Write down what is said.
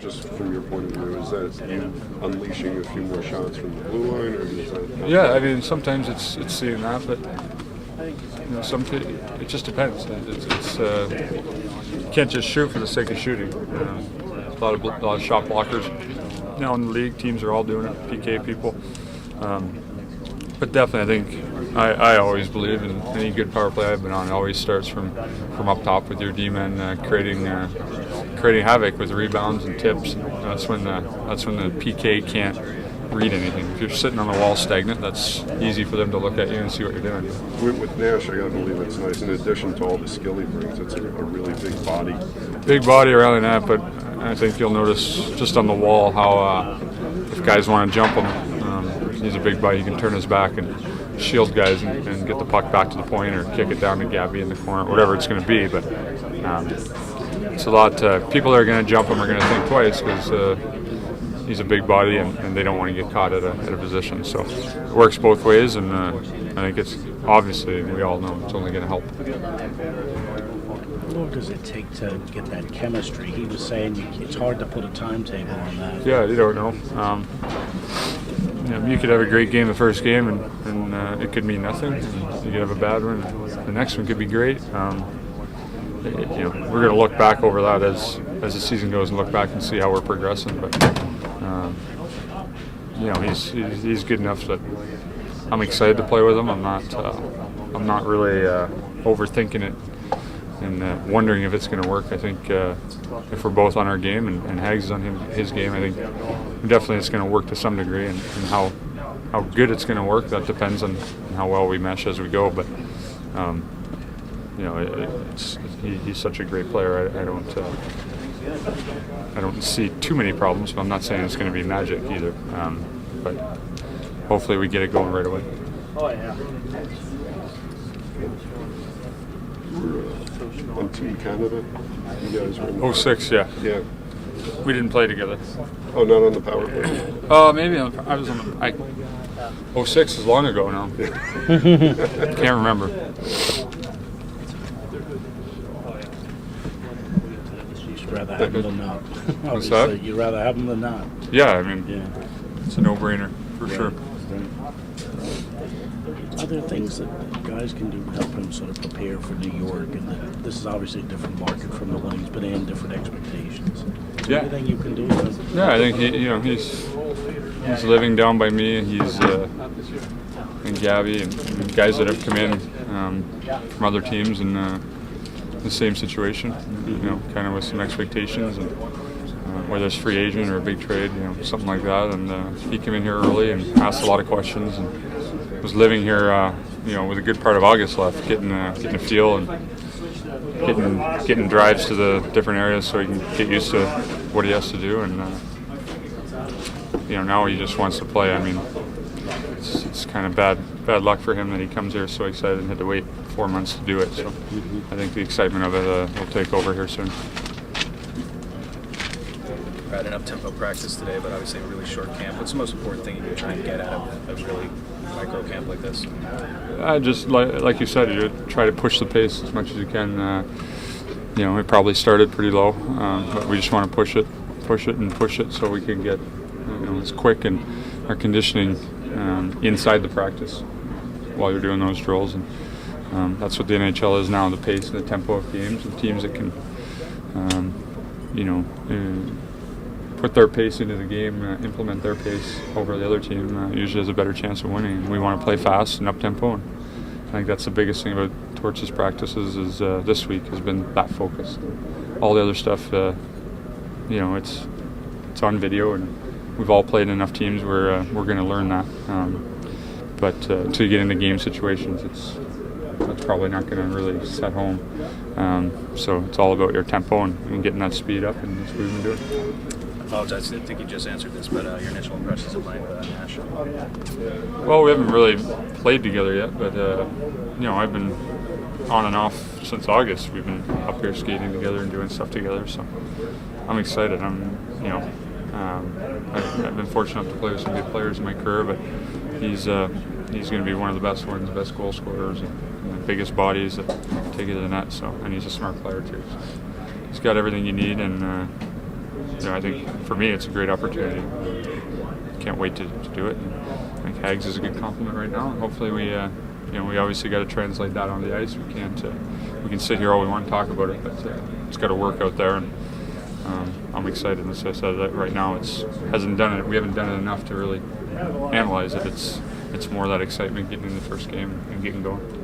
just from your point of view? Is that you unleashing a few more shots from the blue line, or is that? Yeah, I mean, sometimes it's seeing that, but you know, it just depends. You can't just shoot for the sake of shooting. A lot of shot blockers now in the league. Teams are all doing it. PK people. But definitely, I think I always believe in any good power play I've been on. It always starts from up top with your D-men creating havoc with rebounds and tips. That's when the PK can't read anything. If you're sitting on the wall stagnant, that's easy for them to look at you and see what you're doing. With Nash, I gotta believe it's nice. In addition to all the skill he brings, it's a really big body. Big body around the net, but I think you'll notice just on the wall how if guys want to jump him, he's a big body. He can turn his back and shield guys and get the puck back to the point or kick it down to Gabby in the corner, whatever it's going to be. But it's a lot. People that are going to jump him are going to think twice because he's a big body and they don't want to get caught at a position. So it works both ways, and I think it's obviously, we all know, it's only going to help. How long does it take to get that chemistry? He was saying it's hard to put a timetable on that. Yeah, you don't know. You could have a great game the first game, and it could mean nothing. You could have a bad one. The next one could be great. We're going to look back over that as the season goes and look back and see how we're progressing. But he's good enough that I'm excited to play with him. I'm not really overthinking it and wondering if it's going to work. I think if we're both on our game and Hags is on his game, I think definitely it's going to work to some degree. And how good it's going to work, that depends on how well we mesh as we go. But he's such a great player. I don't see too many problems. But I'm not saying it's going to be magic either. But hopefully we get it going right away. Oh yeah. On Team Canada, you guys were in 06, yeah. Yeah. We didn't play together. Oh, not on the power play? Maybe I was on the 06 is long ago now. Can't remember. You'd rather have them than not. What's that? You'd rather have them than not. Yeah, I mean, it's a no-brainer for sure. Are there things that guys can do to help him sort of prepare for New York? And this is obviously a different market from the one he's been in, different expectations. Is there anything you can do? Yeah, I think he's living down by me. He's and Gabby and guys that have come in from other teams in the same situation. Kind of with some expectations and whether it's free agent or a big trade, something like that. And he came in here early and asked a lot of questions and was living here, with a good part of August left, getting a feel and getting drives to the different areas so he can get used to what he has to do. And now he just wants to play. I mean, it's kind of bad luck for him that he comes here so excited and had to wait 4 months to do it. So I think the excitement of it will take over here soon. Had an up-tempo practice today, but obviously a really short camp. What's the most important thing you can try and get out of a really micro camp like this? Just like you said, you try to push the pace as much as you can. It probably started pretty low, but we just want to push it so we can get as quick and our conditioning inside the practice while you're doing those drills. And that's what the NHL is now, the pace and the tempo of games, and teams that can put their pace into the game, implement their pace over the other team, usually has a better chance of winning. And we want to play fast and up-tempo, and I think that's the biggest thing about Torch's practices is this week has been that focus. All the other stuff, it's on video, and we've all played enough teams where we're going to learn that. But until you get into game situations, that's probably not going to really set home. So it's all about your tempo and getting that speed up, and that's what we've been doing. I apologize, I think you just answered this, but your initial impressions of playing with Nash? Well, we haven't really played together yet, but I've been on and off since August. We've been up here skating together and doing stuff together, so I'm excited. I've been fortunate to play with some good players in my career, but he's going to be one of the best ones, the best goal scorers, and the biggest bodies that take it to the net. So, and he's a smart player too. So he's got everything you need, and I think for me it's a great opportunity. Can't wait to do it. And I think Hags is a good compliment right now, and hopefully we we obviously got to translate that on the ice. We can't we can sit here all we want and talk about it, but it's got to work out there. And I'm excited. As I said, that right now we haven't done it enough to really analyze it. It's more that excitement getting in the first game and getting going.